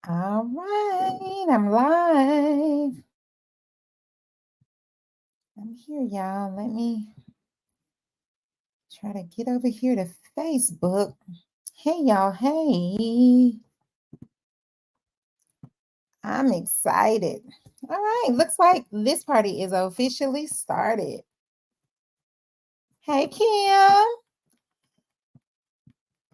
All right, I'm live. I'm here, y'all. Let me try to get over here to Facebook. Hey, y'all. Hey, I'm excited. All right, looks like this party is officially started. Hey, Kim.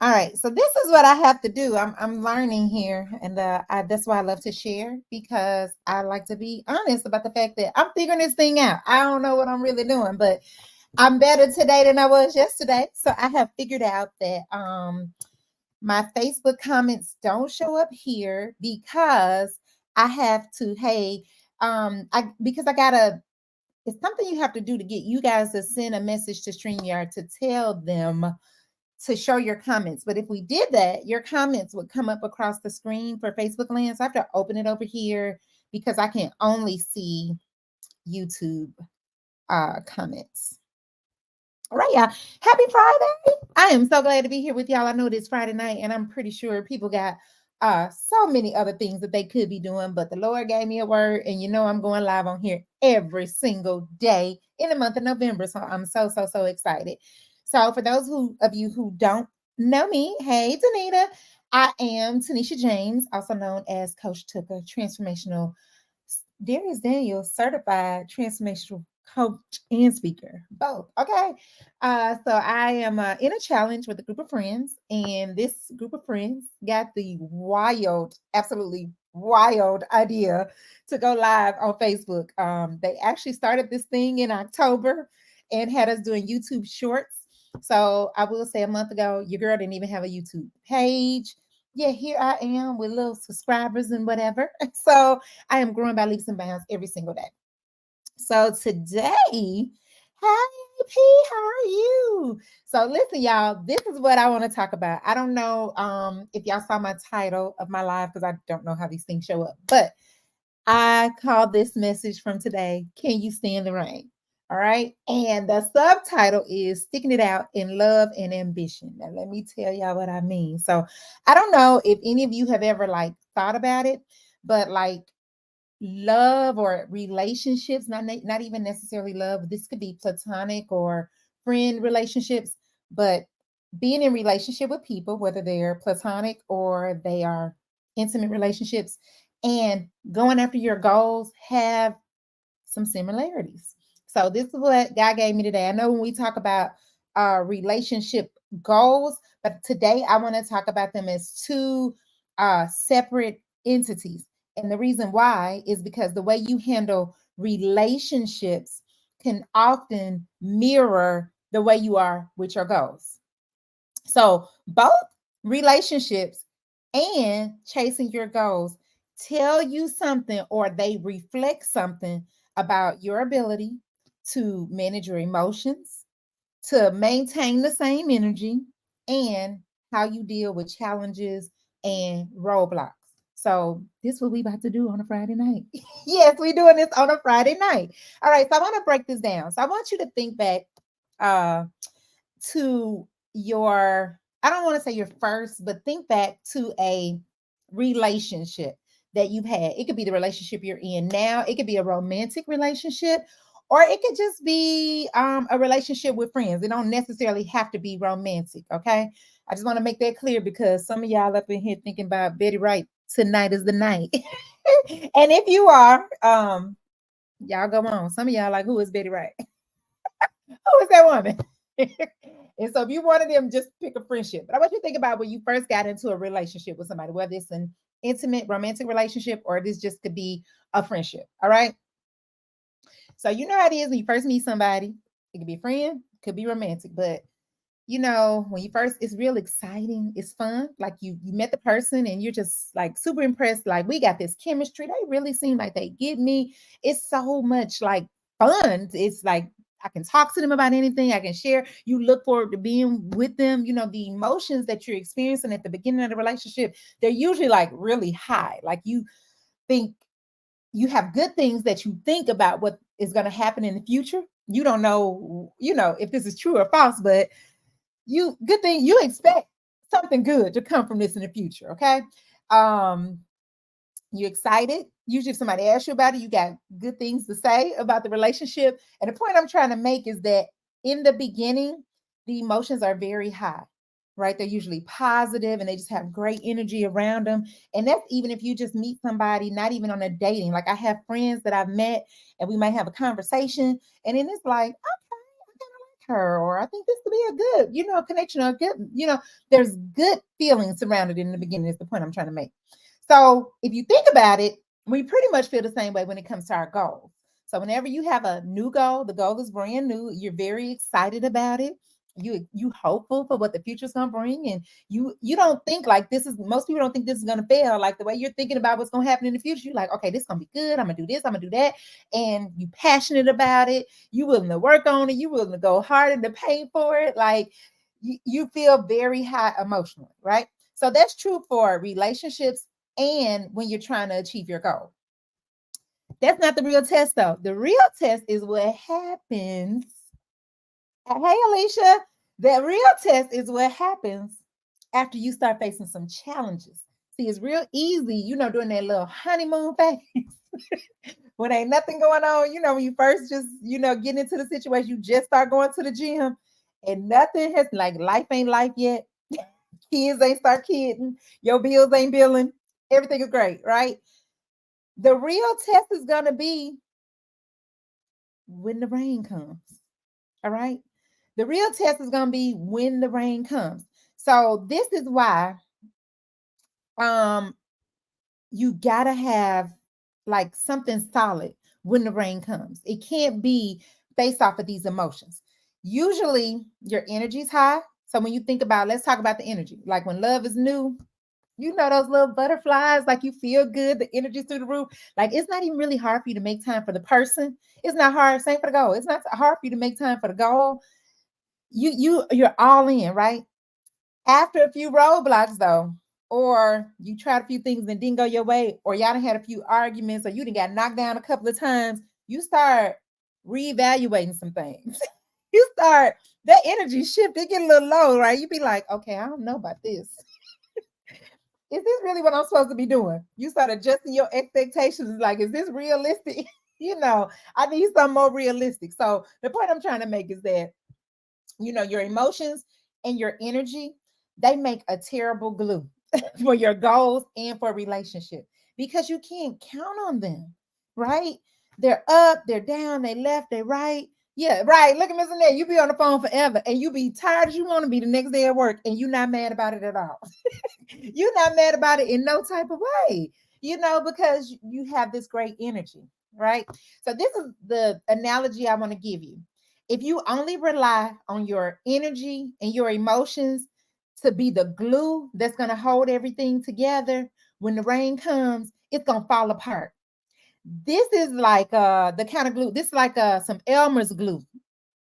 All right, so this is what I have to do. I'm learning here, and that's why I love to share because I like to be honest about the fact that I'm figuring this thing out. I don't know what I'm really doing, but I'm better today than I was yesterday. So I have figured out that my Facebook comments don't show up here because I have to, hey, I because I gotta it's something you have to do to get you guys to send a message to StreamYard to tell them to show your comments. But if we did that, your comments would come up across the screen for Facebook Land. So I have to open it over here because I can only see YouTube comments. All right, y'all. Happy Friday. I am so glad to be here with y'all. I know it is Friday night, and I'm pretty sure people got so many other things that they could be doing, but the Lord gave me a word, and I'm going live on here every single day in the month of November. So I'm so excited. So for those of you who don't know me, hey, Danita. I am Tanisha James, also known as Coach Tooker, transformational Darius Daniels, certified transformational coach and speaker, both. Okay. So I am in a challenge with a group of friends, and this group of friends got the wild, absolutely wild idea to go live on Facebook. They actually started this thing in October and had us doing YouTube shorts. So I will say a month ago, your girl didn't even have a YouTube page. Yeah, here I am with little subscribers and whatever. So I am growing by leaps and bounds every single day. So today, hi P, how are you? So listen, y'all, this is what I want to talk about. I don't know if y'all saw my title of my live because I don't know how these things show up, but I call this message from today, Can You Stand the Rain? All right. And the subtitle is Sticking It Out in Love and Ambition. Now, let me tell y'all what I mean. So, I don't know if any of you have ever like thought about it, but like love or relationships, not even necessarily love. This could be platonic or friend relationships, but being in relationship with people, whether they're platonic or they are intimate relationships, and going after your goals have some similarities. So this is what God gave me today. I know when we talk about relationship goals, but today I want to talk about them as two separate entities. And the reason why is because the way you handle relationships can often mirror the way you are with your goals. So both relationships and chasing your goals tell you something or they reflect something about your ability to manage your emotions, to maintain the same energy, and how you deal with challenges and roadblocks. So this is what we about to do on a Friday night. Yes, we're doing this on a Friday night. All right, so I want to break this down. So I want you to think back uh, to your, I don't want to say your first, but think back to a relationship that you've had. It could be the relationship you're in now, it could be a romantic relationship, or it could just be a relationship with friends. It don't necessarily have to be romantic. Okay. I just want to make that clear because some of y'all up in here thinking about Betty Wright, tonight is the night. And if you are, y'all go on. Some of y'all like, who is Betty Wright? Who is that woman? And so if you wanted them, just pick a friendship. But I want you to think about when you first got into a relationship with somebody, whether it's an intimate romantic relationship or this just could be a friendship. All right. So you know how it is when you first meet somebody. It could be a friend, could be romantic, but when you first, it's real exciting, it's fun. Like you met the person and you're just like super impressed. Like we got this chemistry. They really seem like they get me. It's so much like fun. It's like I can talk to them about anything. I can share. You look forward to being with them. The emotions that you're experiencing at the beginning of the relationship, they're usually like really high. Like you think you have good things that you think about what is going to happen in the future. You don't know, if this is true or false, but good thing you expect something good to come from this in the future. Okay. um You excited? Usually, if somebody asks you about it, you got good things to say about the relationship. And the point I'm trying to make is that in the beginning, the emotions are very high, right? They're usually positive and they just have great energy around them. And that's even if you just meet somebody, not even on a dating. Like I have friends that I've met and we might have a conversation, and then it's like, her, or I think this could be a good, connection, or good, there's good feelings surrounded in the beginning, is the point I'm trying to make. So if you think about it, we pretty much feel the same way when it comes to our goals. So whenever you have a new goal, the goal is brand new, you're very excited about it. You hopeful for what the future's gonna bring, and you don't think like this is, most people don't think this is gonna fail. Like the way you're thinking about what's gonna happen in the future, you're like, okay, this is gonna be good. I'm gonna do this, I'm gonna do that, and you passionate about it. You willing to work on it. You willing to go hard in the paint for it. Like you feel very high emotionally, right? So that's true for relationships and when you're trying to achieve your goal. That's not the real test, though. The real test is what happens. Hey, Alicia. The real test is what happens after you start facing some challenges. See, it's real easy, during that little honeymoon phase when ain't nothing going on, when you first just, get into the situation, you just start going to the gym and nothing has, like, life ain't life yet. Kids ain't start kidding. Your bills ain't billing. Everything is great, right? The real test is going to be when the rain comes. All right. The real test is going to be when the rain comes. So this is why um you got to have like something solid when the rain comes. It can't be based off of these emotions. Usually your energy's high. So when you think about, let's talk about the energy. Like when love is new, those little butterflies, like you feel good, the energy's through the roof. Like it's not even really hard for you to make time for the person. It's not hard. Same for the goal. It's not hard for you to make time for the goal. You're all in, right? After a few roadblocks, though, or you tried a few things and didn't go your way, or y'all done had a few arguments, or you done got knocked down a couple of times, you start reevaluating some things. You start, that energy shift, it get a little low, right? You be like, okay, I don't know about this. Is this really what I'm supposed to be doing? You start adjusting your expectations. Like, is this realistic? I need something more realistic. So the point I'm trying to make is that, your emotions and your energy, they make a terrible glue for your goals and for a relationship because you can't count on them, right? They're up, they're down, they left, they right. Yeah, right. Look at Miss Annette. You be on the phone forever and you be tired as you want to be the next day at work and you're not mad about it at all. You're not mad about it in no type of way, because you have this great energy, right? So this is the analogy I want to give you. If you only rely on your energy and your emotions to be the glue that's going to hold everything together, when the rain comes, it's going to fall apart. This is like the kind of glue, this is like some Elmer's glue.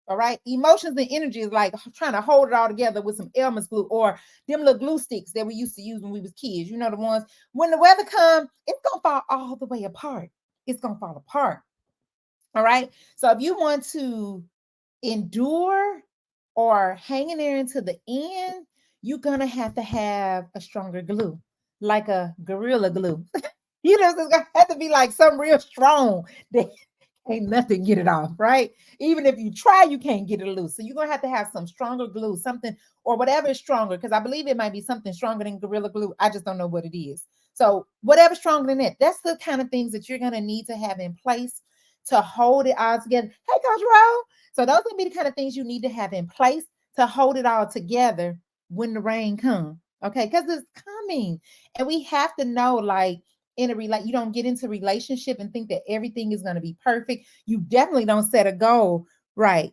All right. Emotions and energy is like trying to hold it all together with some Elmer's glue or them little glue sticks that we used to use when we was kids. The ones when the weather comes, it's gonna fall all the way apart. It's gonna fall apart. All right. So if you want to endure or hang in there until the end, you're gonna have to have a stronger glue, like a gorilla glue. It's gonna have to be like something real strong that ain't nothing get it off, right? Even if you try, you can't get it loose. So you're gonna have to have some stronger glue, something or whatever is stronger, because I believe it might be something stronger than Gorilla Glue. I just don't know what it is. So whatever's stronger than it, that's the kind of things that you're gonna need to have in place to hold it all together. Hey, Coach Rowe. So those will be the kind of things you need to have in place to hold it all together when the rain comes. Okay, because it's coming. And we have to know, like, you don't get into relationship and think that everything is going to be perfect. You definitely don't set a goal, right?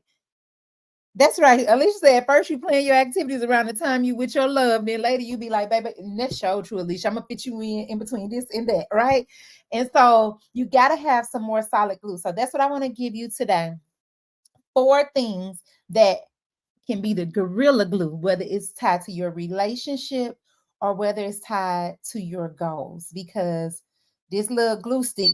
That's right. Alicia said, first you plan your activities around the time you with your love, then later you be like, baby, and that's so true, Alicia. I'm gonna fit you in between this and that, right? And so you got to have some more solid glue. So that's what I want to give you today. 4 things that can be the gorilla glue, whether it's tied to your relationship or whether it's tied to your goals, because this little glue stick,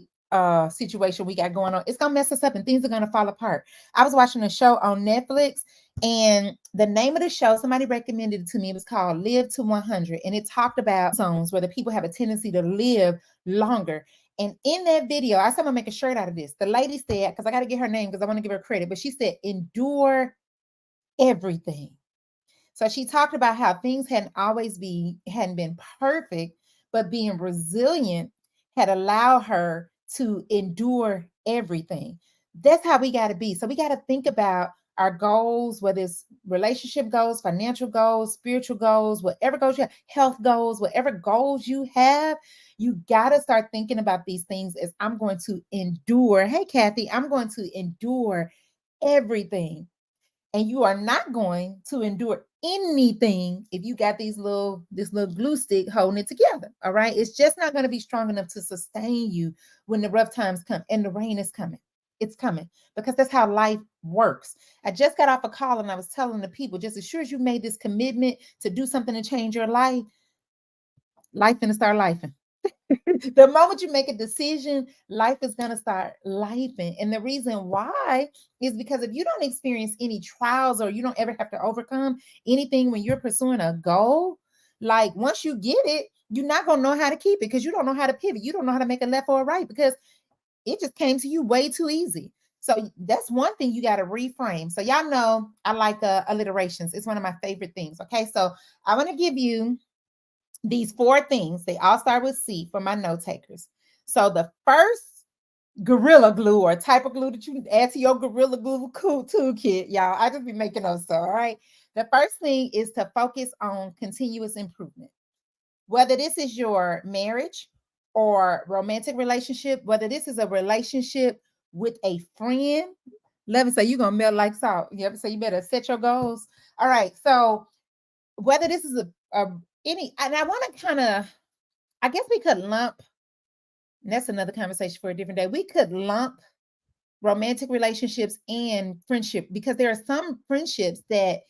situation we got going on, it's gonna mess us up and things are gonna fall apart. I was watching a show on Netflix, and the name of the show, somebody recommended it to me. It was called Live to 100, and it talked about zones where the people have a tendency to live longer. And in that video, I said I'm gonna make a shirt out of this. The lady said, because I got to get her name because I want to give her credit, but she said, endure everything. So she talked about how things hadn't been perfect, but being resilient had allowed her to endure everything. That's how we got to be. So we got to think about our goals, whether it's relationship goals, financial goals, spiritual goals, whatever goals you have, health goals, whatever goals you have, you got to start thinking about these things as I'm going to endure. Hey, Kathy, I'm going to endure everything. And you are not going to endure anything if you got this little glue stick holding it together. All right. It's just not going to be strong enough to sustain you when the rough times come and the rain is coming. It's coming because that's how life works. I just got off a call and I was telling the people, just as sure as you made this commitment to do something to change your life gonna start lifing. The moment you make a decision, life is going to start lifing. And the reason why is because if you don't experience any trials or you don't ever have to overcome anything when you're pursuing a goal, like once you get it, you're not going to know how to keep it because you don't know how to pivot. You don't know how to make a left or a right because it just came to you way too easy. So that's one thing you got to reframe. So y'all know I like alliterations. It's one of my favorite things. Okay, so I want to give you these four things. They all start with C for my note takers. So the first gorilla glue or type of glue that you add to your gorilla glue toolkit, y'all, I just be making those stuff. All right. The first thing is to focus on continuous improvement. Whether this is your marriage or romantic relationship, whether this is a relationship with a friend, let me say you're gonna melt like salt. You ever say you better set your goals? All right. So whether this is a any, and I want to kind of, I guess we could lump, that's another conversation for a different day. We could lump romantic relationships and friendship because there are some friendships that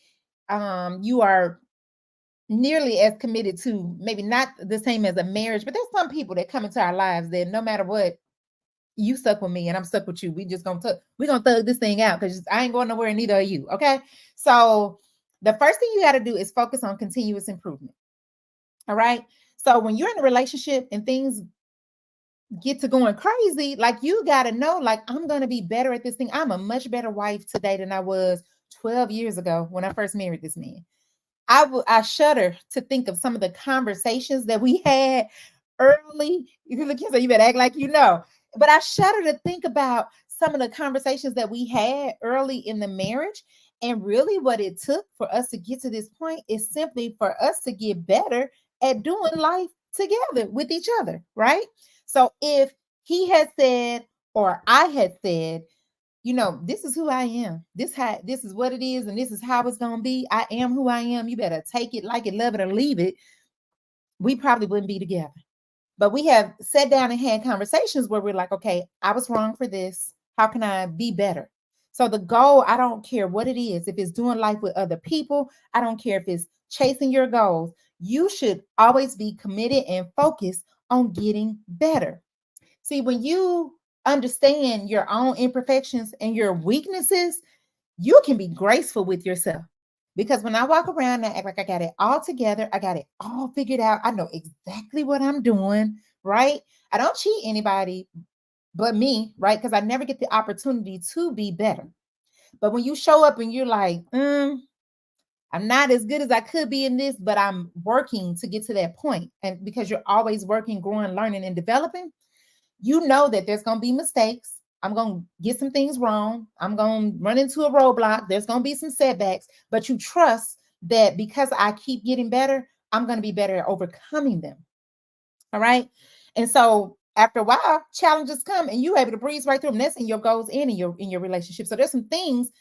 you are nearly as committed to, maybe not the same as a marriage, but there's some people that come into our lives that no matter what, you stuck with me and I'm stuck with you. We just we're gonna thug this thing out because I ain't going nowhere and neither are you. Okay. So the first thing you got to do is focus on continuous improvement. All right. So when you're in a relationship and things get to going crazy, like you got to know, like, I'm going to be better at this thing. I'm a much better wife today than I was 12 years ago when I first married this man. I shudder to think of some of the conversations that we had early. If you look at you better act like you know. But I shudder to think about some of the conversations that we had early in the marriage. And really, what it took for us to get to this point is simply for us to get better at doing life together with each other, right? So if he had said, or I had said, this is who I am. This is what it is, and this is how it's gonna be. I am who I am. You better take it, like it, love it, or leave it. We probably wouldn't be together. But we have sat down and had conversations where we're like, okay, I was wrong for this. How can I be better? So the goal, I don't care what it is. If it's doing life with other people, I don't care if it's chasing your goals. You should always be committed and focused on getting better. See, when you understand your own imperfections and your weaknesses, you can be graceful with yourself. Because when I walk around and act like I got it all together, I got it all figured out, I know exactly what I'm doing, right? I don't cheat anybody but me, right? Because I never get the opportunity to be better. But when you show up and you're like, I'm not as good as I could be in this, but I'm working to get to that point. And because you're always working, growing, learning, and developing, you know that there's going to be mistakes. I'm going to get some things wrong. I'm going to run into a roadblock. There's going to be some setbacks, but you trust that because I keep getting better, I'm going to be better at overcoming them. All right. And so after a while, challenges come and you're able to breeze right through them. That's in your goals and in your relationship. So there's some things,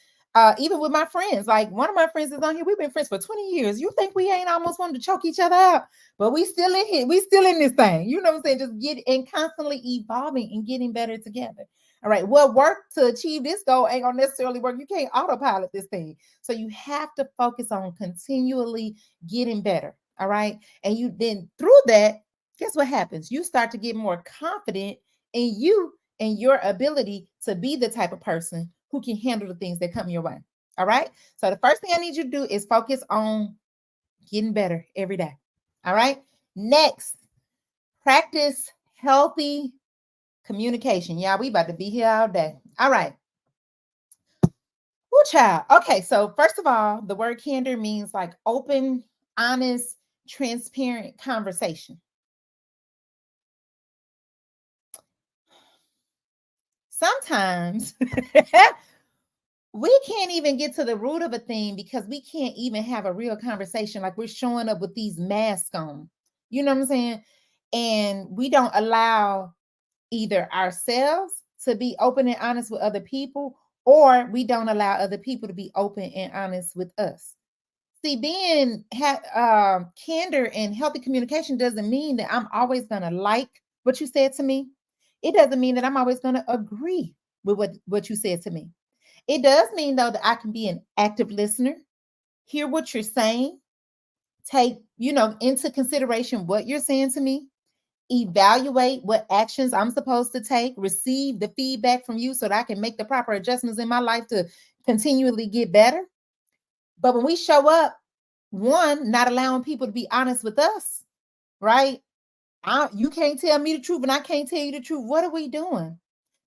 even with my friends, like one of my friends is on here. We've been friends for 20 years. You think we ain't almost wanted to choke each other out, but we still in here. We still in this thing. You know what I'm saying? Just get and constantly evolving and getting better together. All right. What worked to achieve this goal ain't gonna necessarily work. You can't autopilot this thing. So you have to focus on continually getting better. All right. And you then through that, guess what happens? You start to get more confident in you in your ability to be the type of person who can handle the things that come your way. All right. So the first thing I need you to do is focus on getting better every day. All right. Next, practice healthy communication. Yeah, we about to be here all day. All right. Woo, child. Okay, so first of all, the word candor means like open, honest, transparent conversation. Sometimes we can't even get to the root of a thing because we can't even have a real conversation. Like we're showing up with these masks on. You know what I'm saying? And we don't allow either ourselves to be open and honest with other people, or we don't allow other people to be open and honest with us. See, being candor and healthy communication doesn't mean that I'm always going to like what you said to me. It doesn't mean that I'm always going to agree with what you said to me. It does mean, though, that I can be an active listener, hear what you're saying, take, into consideration what you're saying to me, evaluate what actions I'm supposed to take, receive the feedback from you so that I can make the proper adjustments in my life to continually get better. But when we show up, one, not allowing people to be honest with us, right? You can't tell me the truth and I can't tell you the truth. What are we doing?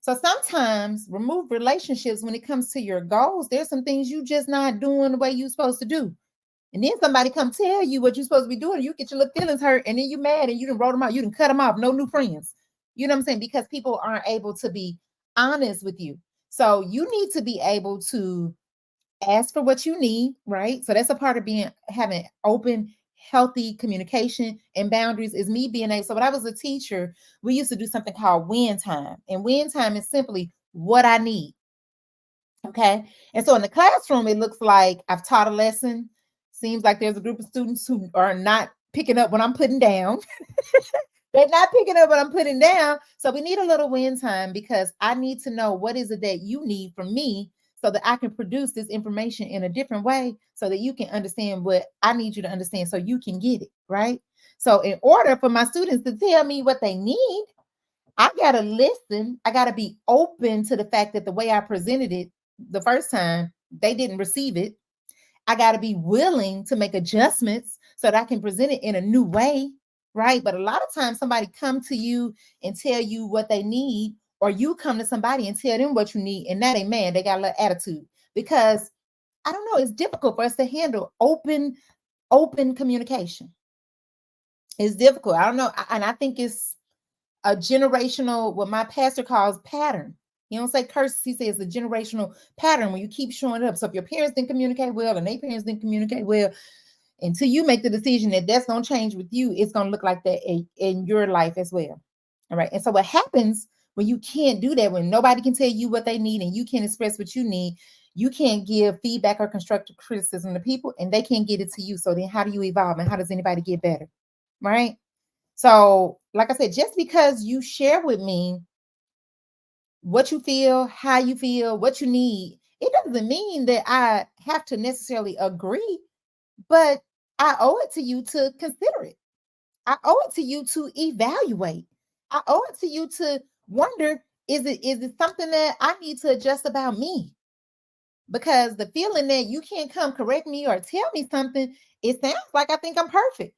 So sometimes remove relationships when it comes to your goals. There's some things you just not doing the way you're supposed to do. And then somebody come tell you what you're supposed to be doing. You get your little feelings hurt and then you mad and you done wrote them out. You done cut them off. No new friends. You know what I'm saying? Because people aren't able to be honest with you. So you need to be able to ask for what you need, right? So that's a part of having open, healthy communication and boundaries is me being able. So when I was a teacher, we used to do something called win time. And win time is simply what I need. Okay. And so in the classroom, it looks like I've taught a lesson. Seems like there's a group of students who are not picking up what I'm putting down. They're not picking up what I'm putting down. So we need a little win time because I need to know what is it that you need from me so that I can produce this information in a different way so that you can understand what I need you to understand so you can get it, right? So in order for my students to tell me what they need, I got to listen. I got to be open to the fact that the way I presented it the first time, they didn't receive it. I got to be willing to make adjustments so that I can present it in a new way, right? But a lot of times somebody come to you and tell you what they need, or you come to somebody and tell them what you need, and that ain't man, they got a little attitude because I don't know, it's difficult for us to handle open communication. It's difficult. I don't know, and I think it's a generational, what my pastor calls pattern. He don't say curses, he says a generational pattern when you keep showing up. So if your parents didn't communicate well and their parents didn't communicate well, until you make the decision that that's going to change with you, it's going to look like that in your life as well. All right. And so what happens when you can't do that, when nobody can tell you what they need and you can't express what you need, you can't give feedback or constructive criticism to people and they can't get it to you. So then how do you evolve and how does anybody get better? Right. So, like I said, just because you share with me what you feel, how you feel, what you need, it doesn't mean that I have to necessarily agree, but I owe it to you to consider it. I owe it to you to evaluate. I owe it to you to wonder, is it something that I need to adjust about me? Because the feeling that you can't come correct me or tell me something, it sounds like I think I'm perfect.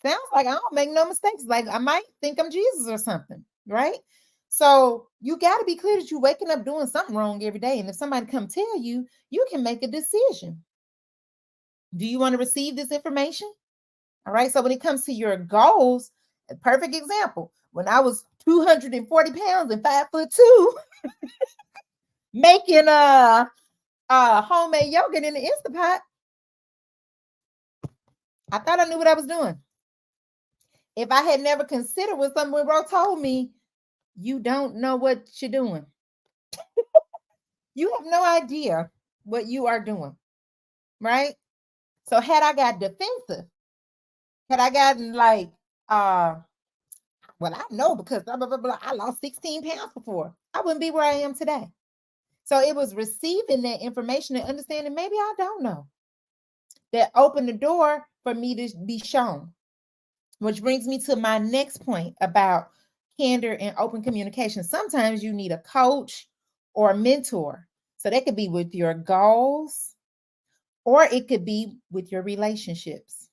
Sounds like I don't make no mistakes. Like I might think I'm Jesus or something, right? So you got to be clear that you're waking up doing something wrong every day. And if somebody come tell you, you can make a decision. Do you want to receive this information? All right. So when it comes to your goals, a perfect example. When I was 240 pounds and 5'2", making homemade yogurt in the Instapot, I thought I knew what I was doing. If I had never considered what someone told me, you don't know what you're doing. You have no idea what you are doing, right? So had I got defensive, had I gotten like, well, I know because blah, blah, blah, blah, I lost 16 pounds before, I wouldn't be where I am today. So it was receiving that information and understanding maybe I don't know that opened the door for me to be shown. Which brings me to my next point about candor, and open communication. Sometimes you need a coach or a mentor. So that could be with your goals or it could be with your relationships.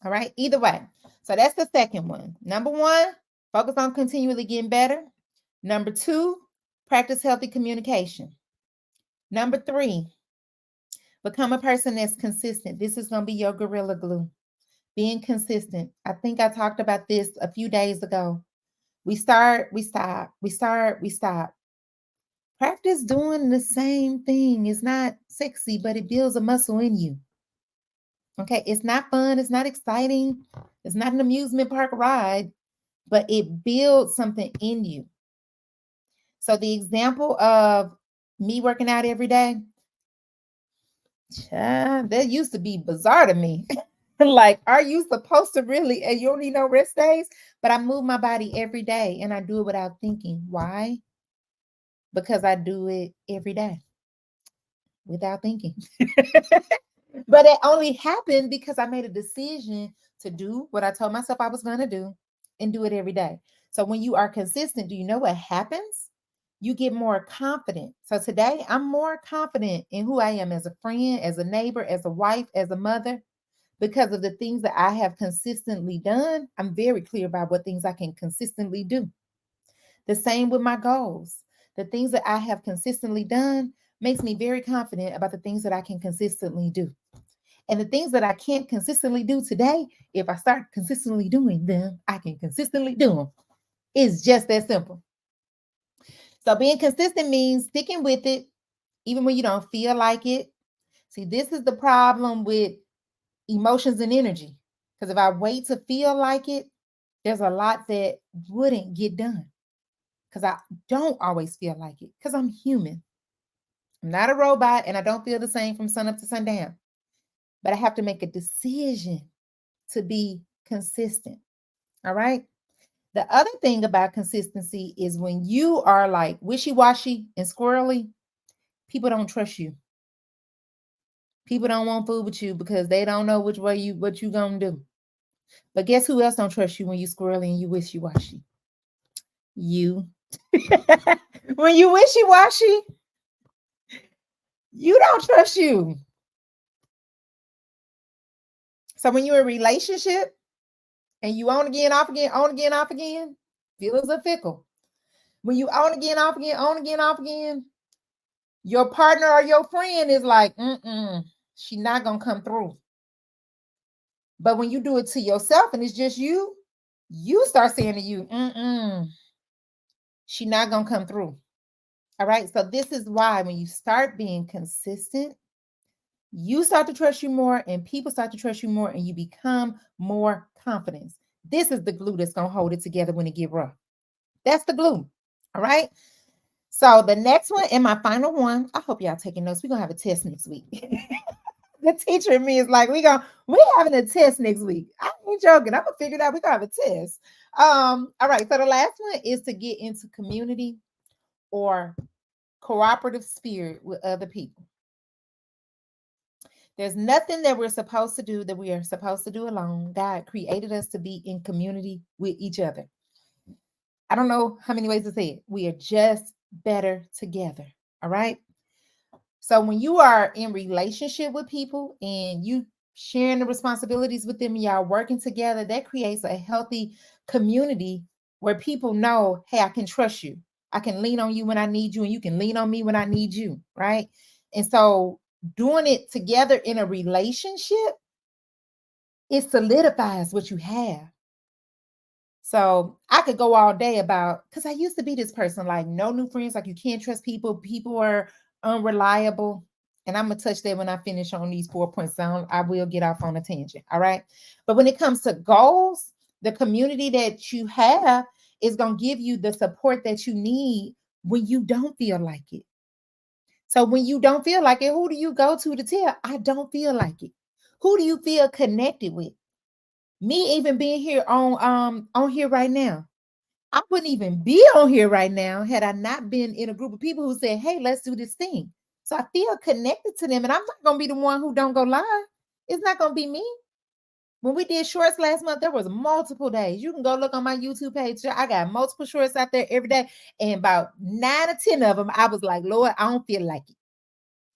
All right, either way. So that's the second one. Number one, focus on continually getting better. Number two, practice healthy communication. Number three, become a person that's consistent. This is going to be your gorilla glue. Being consistent. I think I talked about this a few days ago. We start, we stop. We start, we stop. Practice doing the same thing. It's not sexy, but it builds a muscle in you. Okay, it's not fun, it's not exciting, it's not an amusement park ride, but it builds something in you. So the example of me working out every day, that used to be bizarre to me. Like, are you supposed to really, and you don't need no rest days? But I move my body every day and I do it without thinking. Why? Because I do it every day without thinking. But it only happened because I made a decision to do what I told myself I was going to do and do it every day. So when you are consistent, do you know what happens? You get more confident. So today I'm more confident in who I am as a friend, as a neighbor, as a wife, as a mother, because of the things that I have consistently done. I'm very clear about what things I can consistently do. The same with my goals. The things that I have consistently done makes me very confident about the things that I can consistently do. And the things that I can't consistently do today, if I start consistently doing them, I can consistently do them. It's just that simple. So being consistent means sticking with it, even when you don't feel like it. See, this is the problem with emotions and energy. Because if I wait to feel like it, there's a lot that wouldn't get done. Because I don't always feel like it, because I'm human. I'm not a robot and I don't feel the same from sun up to sundown. But I have to make a decision to be consistent. All right. The other thing about consistency is when you are like wishy-washy and squirrely, people don't trust you. People don't want food with you because they don't know which way what you gonna do. But guess who else don't trust you when you squirrely and you wishy-washy? You. When you wishy-washy, you don't trust you. So when you're in a relationship and you on again, off again, on again, off again, feelings are fickle. When you on again, off again, on again, off again, your partner or your friend is like, she not gonna come through. But when you do it to yourself and it's just you start saying to you, she not gonna come through. All right. So this is why when you start being consistent, you start to trust you more and people start to trust you more and you become more confident. This is the glue that's gonna hold it together when it get rough. That's the glue. All right. So the next one and my final one, I hope y'all taking notes. We're gonna have a test next week. The teacher in me is like, we're having a test next week. I ain't joking. I'm gonna figure it out. We're gonna have a test. All right. So the last one is to get into community or cooperative spirit with other people. There's nothing that we're supposed to do that we are supposed to do alone. God created us to be in community with each other. I don't know how many ways to say it. We are just better together. All right. So when you are in relationship with people and you sharing the responsibilities with them, y'all working together, that creates a healthy community where people know, hey, I can trust you. I can lean on you when I need you, and you can lean on me when I need you. Right. And so doing it together in a relationship, it solidifies what you have. So I could go all day about, because I used to be this person, like no new friends, like you can't trust people. People are unreliable. And I'm going to touch that when I finish on these 4 points. So I will get off on a tangent. All right. But when it comes to goals, the community that you have is going to give you the support that you need when you don't feel like it. So when you don't feel like it, who do you go to tell, I don't feel like it? Who do you feel connected with? Me even being here on here right now. I wouldn't even be on here right now had I not been in a group of people who said, hey, let's do this thing. So I feel connected to them, and I'm not going to be the one who don't go live. It's not going to be me. When we did shorts last month, there was multiple days. You can go look on my YouTube page. I got multiple shorts out there every day. And about 9 or 10 of them, I was like, Lord, I don't feel like it.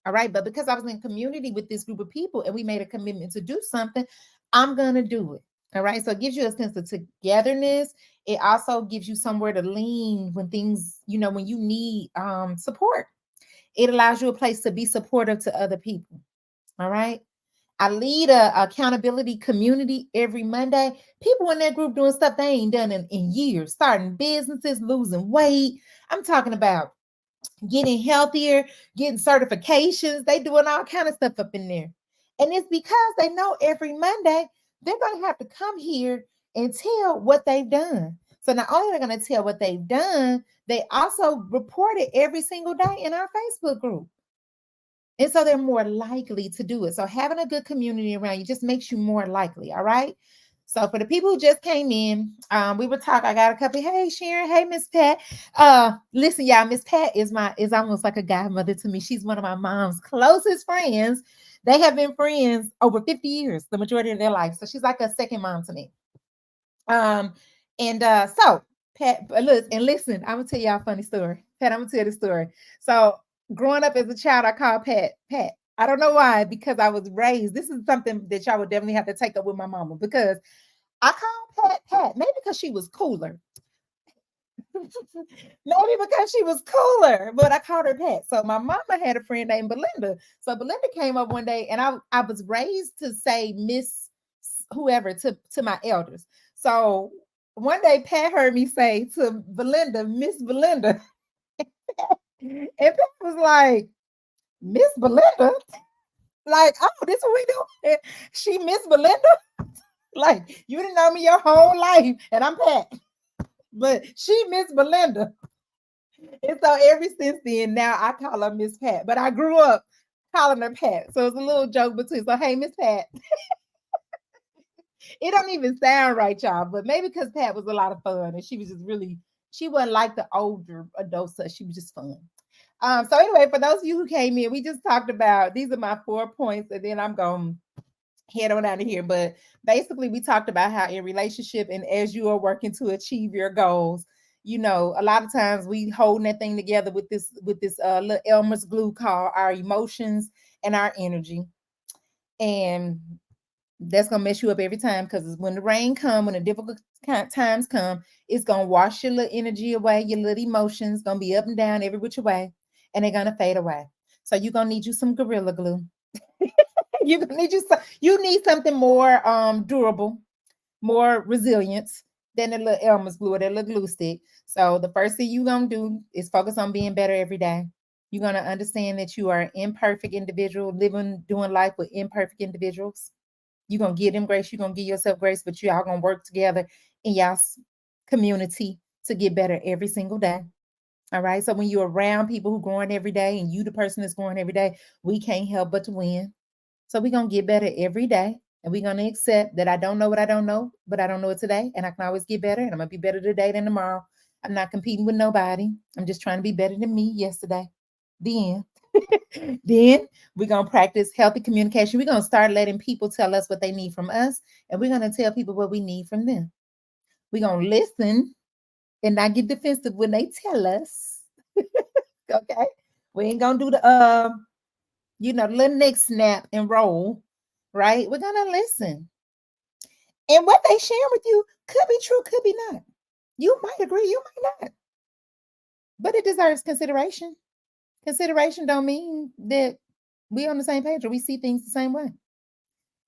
All right. But because I was in community with this group of people and we made a commitment to do something, I'm going to do it. All right. So it gives you a sense of togetherness. It also gives you somewhere to lean when things, when you need support. It allows you a place to be supportive to other people. All right. I lead a accountability community every Monday. People in that group doing stuff they ain't done in years, starting businesses, losing weight. I'm talking about getting healthier, getting certifications. They doing all kind of stuff up in there. And it's because they know every Monday they're going to have to come here and tell what they've done. So not only are they going to tell what they've done, they also report it every single day in our Facebook group. And so they're more likely to do it. So having a good community around you just makes you more likely. All right. So for the people who just came in, we were talking. I got a couple. Hey, Sharon. Hey, Miss Pat. Listen, y'all. Miss Pat is almost like a godmother to me. She's one of my mom's closest friends. They have been friends over 50 years, the majority of their life. So she's like a second mom to me. So Pat, listen, I'm gonna tell y'all a funny story. Pat, I'm gonna tell the story. So growing up as a child, I called Pat. I don't know why, because I was raised. This is something that y'all would definitely have to take up with my mama, because I called Pat, maybe because she was cooler. Maybe because she was cooler, but I called her Pat. So my mama had a friend named Belinda. So Belinda came up one day, and I was raised to say Miss whoever to my elders. So one day Pat heard me say to Belinda, Miss Belinda. And Pat was like, Miss Belinda? Like, oh, this is what we do. She Miss Belinda? Like, you didn't know me your whole life, and I'm Pat. But she Miss Belinda. And so ever since then, now I call her Miss Pat. But I grew up calling her Pat. So it's a little joke between. So hey, Miss Pat. It don't even sound right, y'all. But maybe because Pat was a lot of fun and she was just really, she wasn't like the older adults. So she was just fun. So anyway, for those of you who came in, we just talked about, these are my 4 points, and then I'm going to head on out of here. But basically, we talked about how in relationship and as you are working to achieve your goals, a lot of times we holding that thing together with this little Elmer's glue called our emotions and our energy. And that's gonna mess you up every time, because when the rain come, when the difficult times come, it's gonna wash your little energy away, your little emotions gonna be up and down every which way, and they're gonna fade away. So you're gonna need you some Gorilla Glue. You need something more durable, more resilient than the little Elmer's glue or that little glue stick. So the first thing you're gonna do is focus on being better every day. You're gonna understand that you are an imperfect individual doing life with imperfect individuals. You're gonna give them grace, you're gonna give yourself grace, but you all gonna work together in y'all's community to get better every single day. All right. So when you're around people who growing every day and you the person that's growing every day, we can't help but to win. So we're gonna get better every day. And we're gonna accept that I don't know what I don't know, but I don't know it today. And I can always get better. And I'm gonna be better today than tomorrow. I'm not competing with nobody. I'm just trying to be better than me yesterday. Then then we're going to practice healthy communication. We're going to start letting people tell us what they need from us, and we're going to tell people what we need from them. We're going to listen and not get defensive when they tell us. Okay. We ain't going to do the, little neck snap and roll, right? We're going to listen. And what they share with you could be true, could be not. You might agree, you might not. But it deserves consideration. Consideration don't mean that we on the same page or we see things the same way.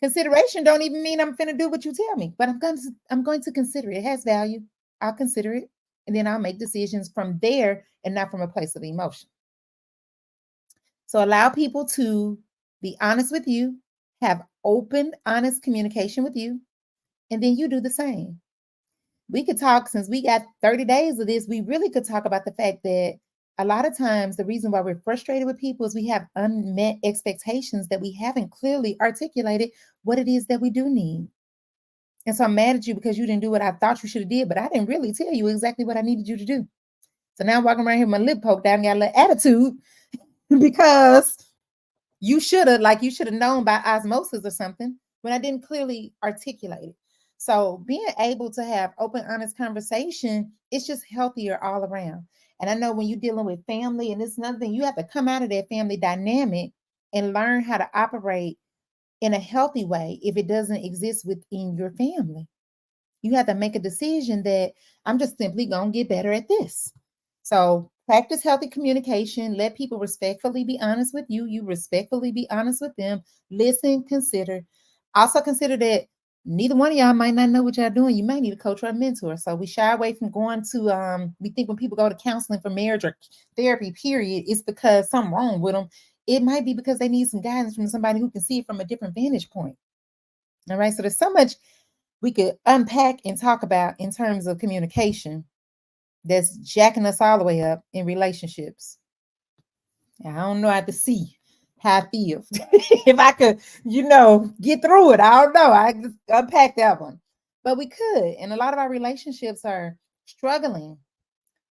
Consideration don't even mean I'm finna do what you tell me, but I'm going to consider it. It has value. I'll consider it, and then I'll make decisions from there and not from a place of emotion. So allow people to be honest with you, have open, honest communication with you, and then you do the same. We could talk, since we got 30 days of this, we really could talk about the fact that a lot of times the reason why we're frustrated with people is we have unmet expectations that we haven't clearly articulated what it is that we do need. And so I'm mad at you because you didn't do what I thought you should have did, but I didn't really tell you exactly what I needed you to do. So now I'm walking around here with my lip poked out and got a little attitude because you should have known by osmosis or something when I didn't clearly articulate it. So being able to have open, honest conversation, it's just healthier all around. And I know when you're dealing with family, and it's another thing, you have to come out of that family dynamic and learn how to operate in a healthy way if it doesn't exist within your family. You have to make a decision that I'm just simply going to get better at this. So practice healthy communication. Let people respectfully be honest with you. You respectfully be honest with them. Listen, consider. Also consider that neither one of y'all might not know what y'all doing. You might need a coach or a mentor. So we shy away from going to we think when people go to counseling for marriage or therapy, period, it's because something wrong with them. It might be because they need some guidance from somebody who can see it from a different vantage point. All right. So there's so much we could unpack and talk about in terms of communication that's jacking us all the way up in relationships. I don't know how to see how I feel. If I could, get through it. I don't know. I just unpack that one. But we could. And a lot of our relationships are struggling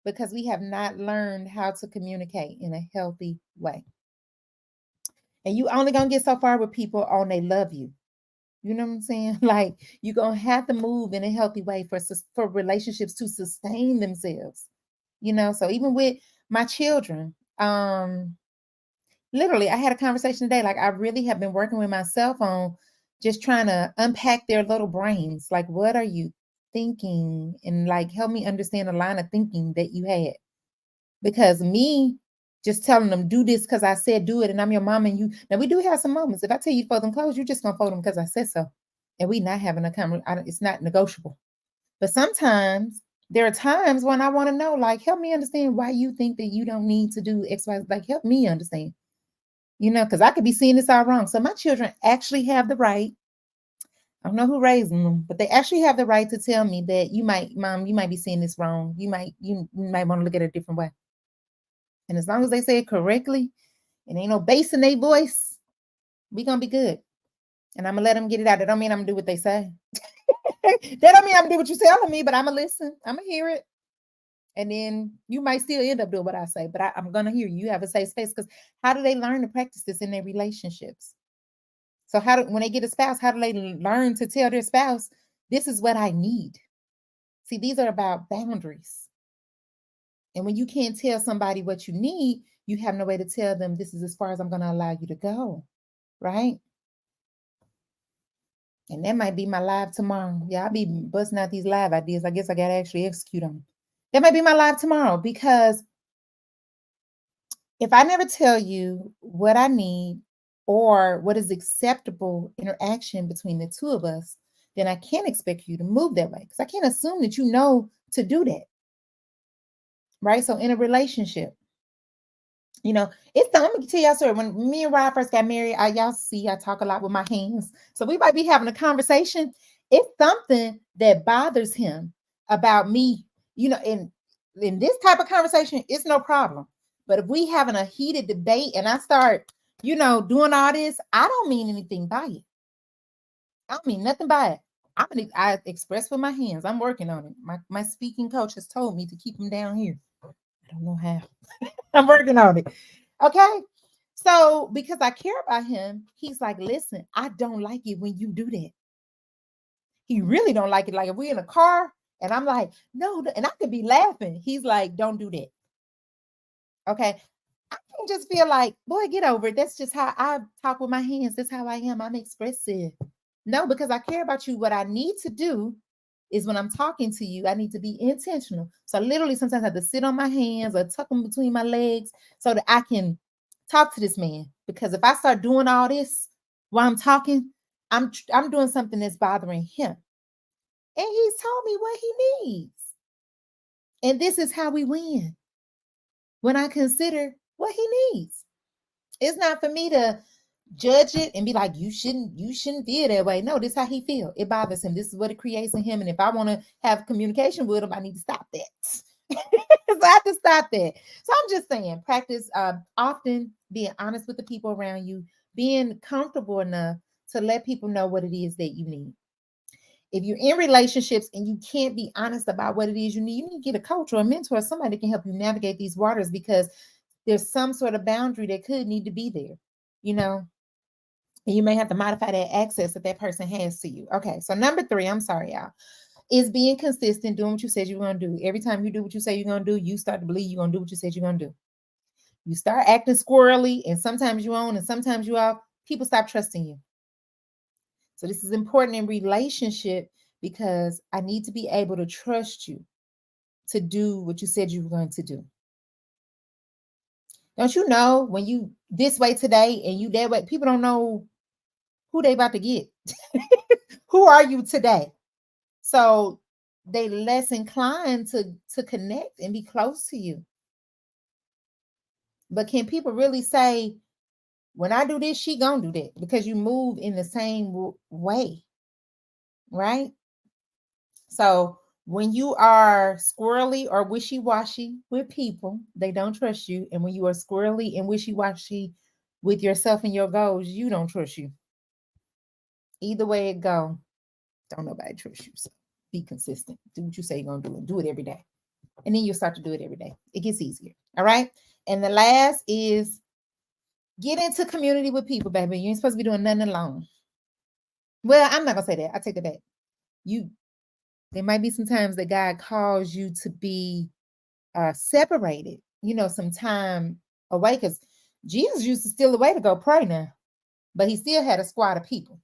because we have not learned how to communicate in a healthy way. And you only gonna get so far with people on they love you. You know what I'm saying? Like you're gonna have to move in a healthy way for relationships to sustain themselves. So even with my children, literally I had a conversation today. Like I really have been working with myself on just trying to unpack their little brains. Like, what are you thinking? And like help me understand the line of thinking that you had. Because me just telling them do this because I said do it, and I'm your mom, and you now we do have some moments. If I tell you to fold them clothes, you're just gonna fold them because I said so. And we not having a conversation. It's not negotiable. But sometimes there are times when I want to know, like, help me understand why you think that you don't need to do X, Y. Like, help me understand. Because I could be seeing this all wrong. So my children actually have the right. I don't know who raising them, but they actually have the right to tell me that Mom, you might be seeing this wrong. You might want to look at it a different way. And as long as they say it correctly and ain't no bass in their voice, we gonna be good. And I'm gonna let them get it out. That don't mean I'm gonna do what they say. That don't mean I'm gonna do what you're telling me, but I'm gonna listen. I'm gonna hear it. And then you might still end up doing what I say, but I'm gonna hear you. You have a safe space because how do they learn to practice this in their relationships? So when they get a spouse, how do they learn to tell their spouse, this is what I need? See, these are about boundaries. And when you can't tell somebody what you need, you have no way to tell them this is as far as I'm going to allow you to go. Right. And that might be my live tomorrow. Yeah, I'll be busting out these live ideas. I guess I got to actually execute them. That might be my live tomorrow because if I never tell you what I need or what is acceptable interaction between the two of us, then I can't expect you to move that way because I can't assume that you know to do that. Right. So in a relationship, I'm gonna tell y'all a story. When me and Ryan first got married, y'all see I talk a lot with my hands. So we might be having a conversation. It's something that bothers him about me, in this type of conversation, it's no problem. But if we having a heated debate and I start, doing all this, I don't mean anything by it. I don't mean nothing by it. I express with my hands. I'm working on it. My speaking coach has told me to keep them down here. I don't know how. I'm working on it. Okay. So because I care about him, he's like, listen, I don't like it when you do that. He really don't like it. Like if we're in a car and I'm like, no, and I could be laughing. He's like, don't do that. Okay. I can just feel like, boy, get over it. That's just how I talk with my hands. That's how I am. I'm expressive. No, because I care about you. What I need to do is when I'm talking to you, I need to be intentional. So literally sometimes I have to sit on my hands or tuck them between my legs so that I can talk to this man. Because if I start doing all this while I'm talking, I'm doing something that's bothering him. And he's told me what he needs. And this is how we win. When I consider what he needs. It's not for me to judge it and be like, you shouldn't feel that way. No, this is how he feel. It bothers him. This is what it creates in him. And if I want to have communication with him, I need to stop that. So I have to stop that. So I'm just saying, practice often being honest with the people around you, being comfortable enough to let people know what it is that you need. If you're in relationships and you can't be honest about what it is you need to get a coach or a mentor, somebody that can help you navigate these waters because there's some sort of boundary that could need to be there. And you may have to modify that access that that person has to you. Okay, so number 3, I'm sorry, y'all, is being consistent, doing what you said you're going to do. Every time you do what you say you're going to do, you start to believe you're going to do what you said you're going to do. You start acting squirrely, and sometimes you on and sometimes you off. People stop trusting you. So this is important in relationship because I need to be able to trust you to do what you said you were going to do. Don't you know when you this way today and you that way, people don't know who they about to get. Who are you today? So they less inclined to connect and be close to you. But can people really say, when I do this, she gonna do that? Because you move in the same way, right? So when you are squirrely or wishy-washy with people, they don't trust you. And when you are squirrely and wishy-washy with yourself and your goals, you don't trust you. Either way it go, don't nobody trust you. So be consistent. Do what you say you're gonna do and do it every day. And then you'll start to do it every day. It gets easier. All right. And the last is get into community with people, baby. You ain't supposed to be doing nothing alone. Well, I'm not gonna say that. I take it back. You There might be some times that God calls you to be separated, some time away, because Jesus used to steal away to go pray now, but he still had a squad of people.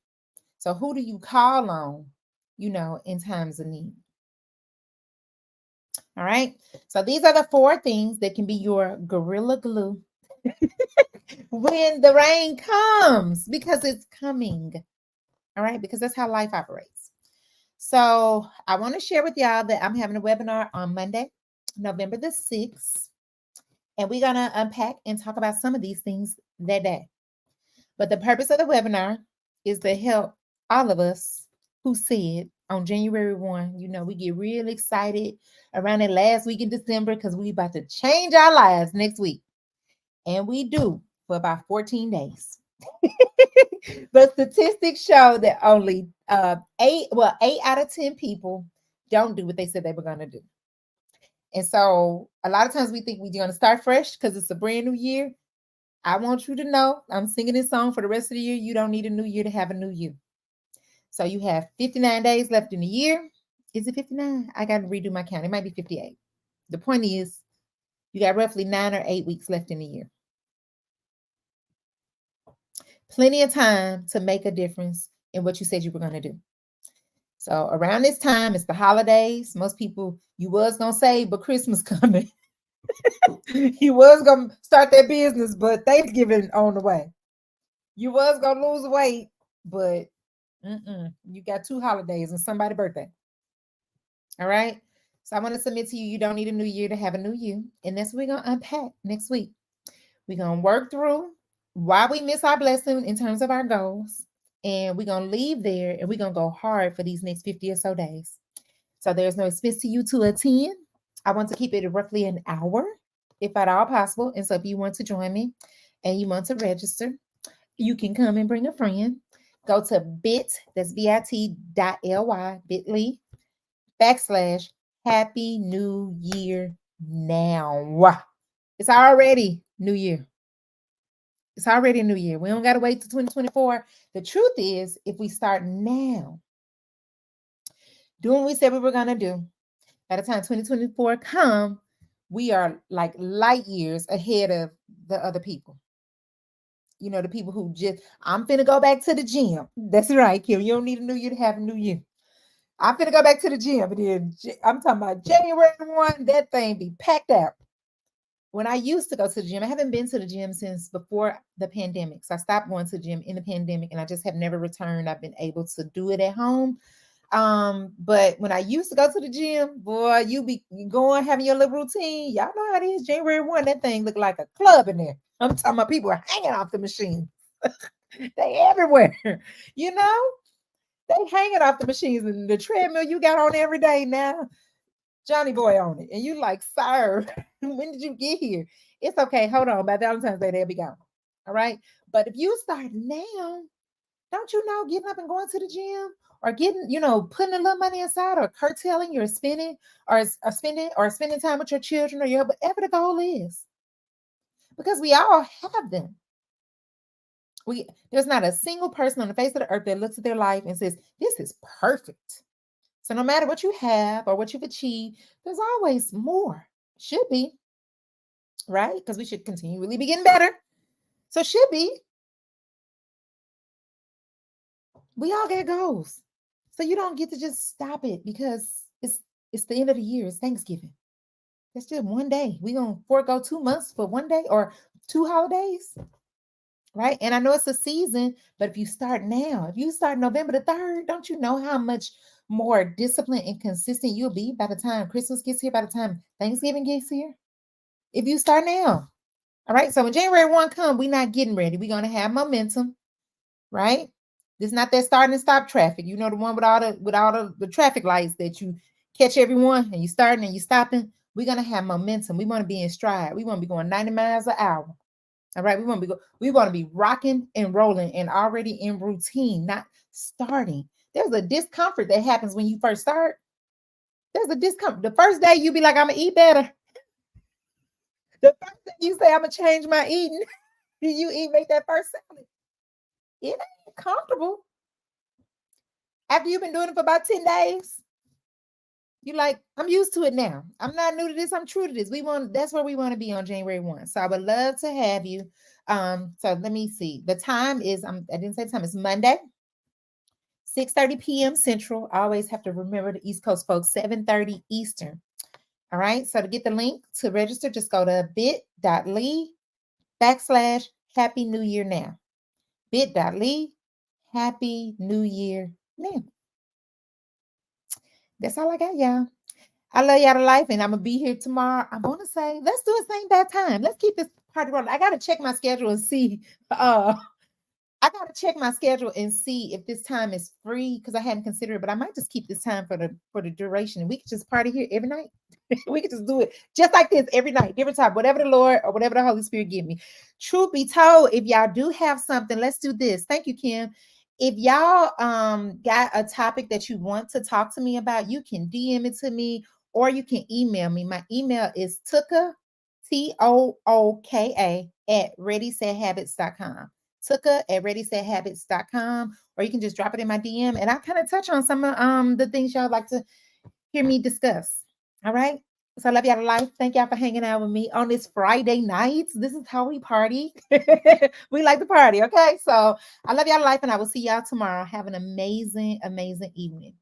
So who do you call on, in times of need? All right. So these are the 4 things that can be your gorilla glue when the rain comes, because it's coming. All right. Because that's how life operates. So I want to share with y'all that I'm having a webinar on Monday, November the 6th. And we're going to unpack and talk about some of these things that day. But the purpose of the webinar is to help all of us who said on January 1, we get real excited around that last week in December because we about to change our lives next week. And we do for about 14 days. But statistics show that only 8 out of 10 people don't do what they said they were going to do. And so a lot of times we think we're going to start fresh because it's a brand new year. I want you to know, I'm singing this song for the rest of the year. You don't need a new year to have a new you. So you have 59 days left in the year. Is it 59? I got to redo my count. It might be 58. The point is, you got roughly 9 or 8 weeks left in the year. Plenty of time to make a difference in what you said you were going to do. So around this time, it's the holidays. Most people, you was going to save, but Christmas coming. You was going to start that business, but Thanksgiving on the way. You was going to lose weight, but you got 2 holidays and somebody's birthday. All right. So I want to submit to you, you don't need a new year to have a new you. And that's what we're going to unpack next week. We're going to work through why we miss our blessing in terms of our goals. And we're going to leave there and we're going to go hard for these next 50 or so days. So there's no expense to you to attend. I want to keep it roughly an hour, if at all possible. And so if you want to join me and you want to register, you can come and bring a friend. Go to that's bit.ly, bit.ly, /Happy New Year now. It's already New Year. It's already a new year. We don't got to wait till 2024. The truth is, if we start now, doing what we said we were going to do, by the time 2024 come, we are like light years ahead of the other people. The people who I'm finna go back to the gym. That's right, Kim. You don't need a new year to have a new year. I'm finna go back to the gym. But then I'm talking about January 1, that thing be packed out. When I used to go to the gym, I haven't been to the gym since before the pandemic. So I stopped going to the gym in the pandemic and I just have never returned. I've been able to do it at home. But when I used to go to the gym, boy, you be going, having your little routine. Y'all know how it is. January 1, that thing looked like a club in there. I'm talking about people are hanging off the machine. They everywhere, they hanging off the machines and the treadmill you got on every day now. Johnny Boy on it. And you like, sir, when did you get here? It's okay. Hold on. By Valentine's Day, they'll be gone. All right. But if you start now, don't you know, getting up and going to the gym or getting, putting a little money aside or curtailing your spending or spending time with your children or whatever the goal is. Because we all have them. There's not a single person on the face of the earth that looks at their life and says, this is perfect. So no matter what you have or what you've achieved, there's always more. Should be, right? Because we should continually be getting better. So should be. We all got goals. So you don't get to just stop it because it's the end of the year. It's Thanksgiving. That's just one day. We're gonna forego 2 months for one day or two holidays. Right. And I know it's a season, but if you start now, if you start November the 3rd, don't you know how much more disciplined and consistent you'll be by the time Christmas gets here, by the time Thanksgiving gets here? If you start now. All right. So when January 1 comes, we're not getting ready. We're gonna have momentum, right? This is not that starting and stop traffic. You know, the one with all the traffic lights that you catch everyone and you starting and you stopping. We're gonna have momentum. We want to be in stride. We want to be going 90 miles an hour. All right, we want to be rocking and rolling and already in routine, not starting. There's a discomfort that happens when you first start. There's a discomfort. The first day you be like, I'm gonna eat better. The first day you say, I'm gonna change my eating, make that first salad. It ain't comfortable. After you've been doing it for about 10 days, you like, I'm used to it now. I'm not new to this. I'm true to this. That's where we want to be on January 1. So I would love to have you. So let me see. The time is, I didn't say the time, it's Monday, 6:30 p.m. Central. I always have to remember the East Coast folks, 7:30 Eastern. All right. So to get the link to register, just go to bit.ly/Happy New Year now. Bit.ly Happy New Year now. That's all I got, y'all. I love y'all to life, and I'm gonna be here tomorrow. I want to say, let's do the same bad time. Let's keep this party rolling. I gotta check my schedule and see. I gotta check my schedule and see if this time is free because I hadn't considered it. But I might just keep this time for the duration. We could just party here every night. We could just do it just like this every night, different time, whatever the Lord or whatever the Holy Spirit give me. Truth be told, if y'all do have something, let's do this. Thank you, Kim. If y'all got a topic that you want to talk to me about, you can DM it to me or you can email me. My email is Tooka, Tooka at readysethabits.com. Tooka at readysethabits.com, or you can just drop it in my DM and I kind of touch on some of the things y'all like to hear me discuss. All right. So I love y'all to life. Thank y'all for hanging out with me on this Friday night. This is how we party. We like to party. Okay. So I love y'all to life and I will see y'all tomorrow. Have an amazing, amazing evening.